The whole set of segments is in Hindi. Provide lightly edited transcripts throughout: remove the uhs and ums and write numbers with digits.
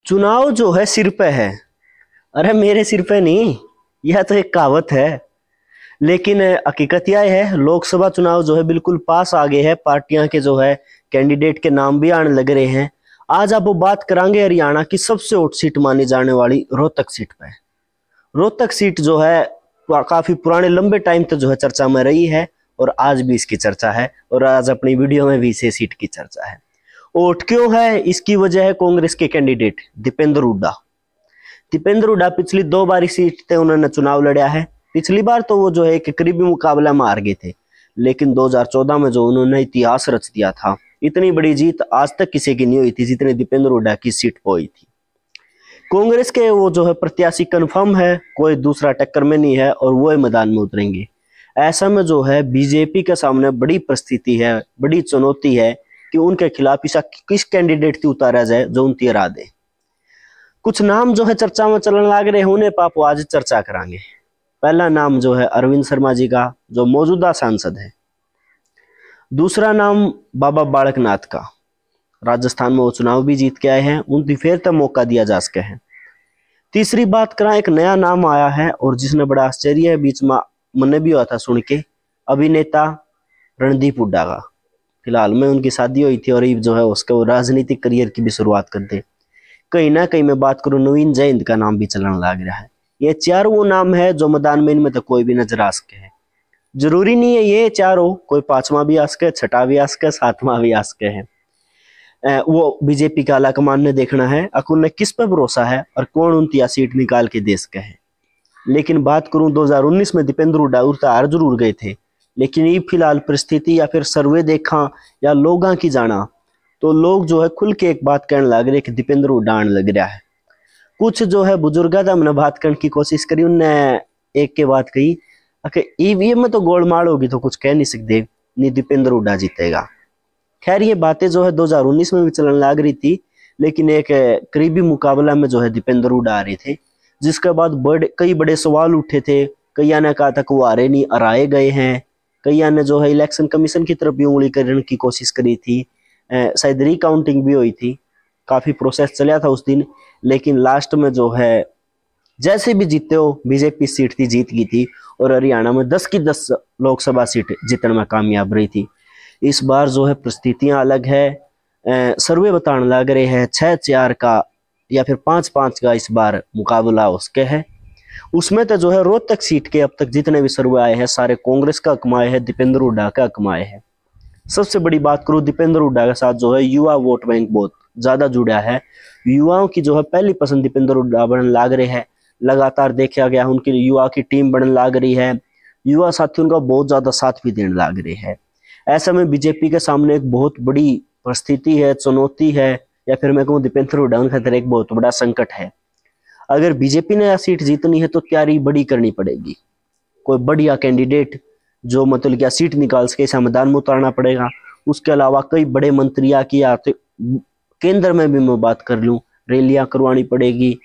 चुनाव जो है सिर पे है। अरे मेरे सिर पे नहीं, यह तो एक कहावत है। लेकिन हकीकत यह है, लोकसभा चुनाव जो है बिल्कुल पास आ गए हैं। पार्टियां के जो है कैंडिडेट के नाम भी आने लग रहे हैं। आज आप वो बात करांगे हरियाणा की सबसे हॉट सीट मानी जाने वाली रोहतक सीट पे। रोहतक सीट जो है काफी पुराने लंबे टाइम तक जो है चर्चा में रही है और आज भी इसकी चर्चा है और आज अपनी वीडियो में भी इसे सीट की चर्चा है। वोट क्यों है? इसकी वजह है कांग्रेस के कैंडिडेट दीपेंद्र हुड्डा। दीपेंद्र हुड्डा पिछली 2 बार इस सीट से उन्होंने चुनाव लड़ा है। पिछली बार तो वो जो है एक करीबी मुकाबला में हार गए थे, लेकिन 2014 में जो उन्होंने इतिहास रच दिया था, इतनी बड़ी जीत आज तक किसी की नहीं हुई थी जितनी दीपेंद्र हुड्डा की सीट पर हुई थी। कांग्रेस के वो जो है प्रत्याशी कंफर्म है, कोई दूसरा टक्कर में नहीं है और वो मैदान में उतरेंगे। ऐसा में जो है बीजेपी के सामने बड़ी परिस्थिति है, बड़ी चुनौती है कि उनके खिलाफ ऐसा किस कैंडिडेट की उतारा जाए जो उनकी हरा दे। कुछ नाम जो है चर्चा में चलने लग रहे हैं, उन्हें पाप आज चर्चा करांगे। पहला नाम जो है अरविंद शर्मा जी का, जो मौजूदा सांसद है। दूसरा नाम बाबा बालकनाथ का, राजस्थान में वो चुनाव भी जीत के आए हैं, उनकी फिर तक मौका दिया जा सके है। तीसरी बात करा, एक नया नाम आया है और जिसने बड़ा आश्चर्य है, बीच में मन भी हुआ था सुन के, अभिनेता रणदीप हुड्डा का। फिलहाल में उनकी शादी हुई थी और जो है उसके वो राजनीतिक करियर की भी शुरुआत कर दे। कहीं ना कहीं मैं बात करूं, नवीन जयंत का नाम भी चलने लग रहा है। ये चारों वो नाम है जो मैदान में इनमें तो कोई भी नजर आ सके है। जरूरी नहीं है ये चारों, कोई 5वां भी आ सके, 6वां भी आ सके, 7वां भी आ सके है। वो बीजेपी का आलाकमान ने देखना है कि उन्हें किस पर भरोसा है और कौन उनकी सीट निकाल के दे सके है। लेकिन बात करूं 2019 में दीपेंद्र हुड्डा हार जरूर गए थे, लेकिन ये फिलहाल परिस्थिति या फिर सर्वे देखा या लोगों की जाना तो लोग जो है खुल के एक बात कहने लग रहे कि दीपेंद्र हुड्डा आने लग रहा है। कुछ जो है बुजुर्गा था, हमने बात करने की कोशिश करी, उनने एक के बात कही कि ईवीएम में तो गोलमाल होगी तो कुछ कह नहीं सकते, नहीं दीपेंद्र हुड्डा जीतेगा। खैर ये बातें जो है 2019 में भी चलने लग रही थी, लेकिन एक करीबी मुकाबला में जो है दीपेंद्र हुड्डा आ रहे थे, जिसके बाद कई बड़े सवाल उठे थे। कईया ने कहा था कि वो हारे नहीं, हराए गए हैं। कईया ने जो है इलेक्शन कमीशन की तरफ भी उंगली करने की कोशिश करी थी। शायद रिकाउंटिंग भी हुई थी, काफी प्रोसेस चला था उस दिन, लेकिन लास्ट में जो है जैसे भी जीते हो, बीजेपी सीट थी जीत गई थी और हरियाणा में 10 की 10 लोकसभा सीट जीतने में कामयाब रही थी। इस बार जो है परिस्थितियां अलग है। सर्वे बताने लग रहे हैं 6-4 का या फिर 5-5 का इस बार मुकाबला उसके है। उसमें तो जो है रोहतक सीट के अब तक जितने भी सर्वे आए हैं सारे कांग्रेस का कमाए हैं, दीपेंद्र हुड्डा का कमाए हैं। सबसे बड़ी बात करूं, दीपेंद्र हुड्डा के साथ जो है युवा वोट बैंक बहुत ज्यादा जुड़ा है। युवाओं की जो है पहली पसंद दीपेंद्र हुड्डा बनने लग रहे हैं। लगातार देखा गया उनकी युवा की टीम बनने लग रही है, युवा साथी उनका बहुत ज्यादा साथ भी देने लग रहे हैं। ऐसे में बीजेपी के सामने एक बहुत बड़ी परिस्थिति है, चुनौती है, या फिर मैं कहूँ दीपेंद्र हुड्डा उनके खातिर एक बहुत बड़ा संकट है। अगर बीजेपी ने यह सीट जीतनी है तो तैयारी बड़ी करनी पड़ेगी। कोई बढ़िया कैंडिडेट जो मतलब क्या सीट निकाल सके ऐसा मैदान में उतारना पड़ेगा। उसके अलावा कई बड़े मंत्रियों की या केंद्र में भी मैं बात कर लूँ, रैलियां करवानी पड़ेगी,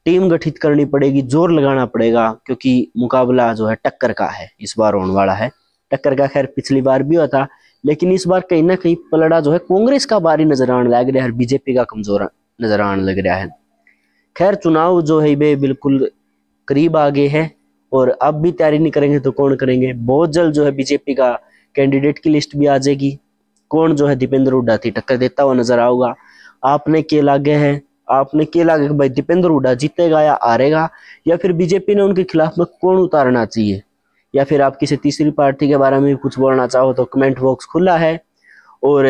टीम गठित करनी पड़ेगी, जोर लगाना पड़ेगा, क्योंकि मुकाबला जो है टक्कर का है, इस बार होने वाला है। टक्कर का खैर पिछली बार भी हुआ था, लेकिन इस बार कहीं ना कहीं पलड़ा जो है कांग्रेस का भारी नजर आने लग रहा है और बीजेपी का कमजोर नजर आने लग रहा है। खैर चुनाव जो है वे बिल्कुल करीब आ गए हैं और अब भी तैयारी नहीं करेंगे तो कौन करेंगे। बहुत जल्द जो है बीजेपी का कैंडिडेट की लिस्ट भी आ जाएगी। कौन जो है दीपेंद्र हुड्डा थी टक्कर देता हुआ नजर आओगा। आपने के लागे है, आपने के लागे भाई दीपेंद्र हुड्डा जीतेगा या हारेगा, या फिर बीजेपी ने उनके खिलाफ में कौन उतारना चाहिए, या फिर आप किसी तीसरी पार्टी के बारे में कुछ बोलना चाहो तो कमेंट बॉक्स खुला है और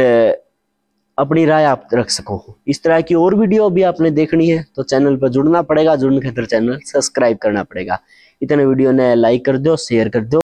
अपनी राय आप रख सको। इस तरह की और वीडियो भी आपने देखनी है तो चैनल पर जुड़ना पड़ेगा, जुड़ने के खातिर चैनल सब्सक्राइब करना पड़ेगा। इतने वीडियो ने लाइक कर दो, शेयर कर दो।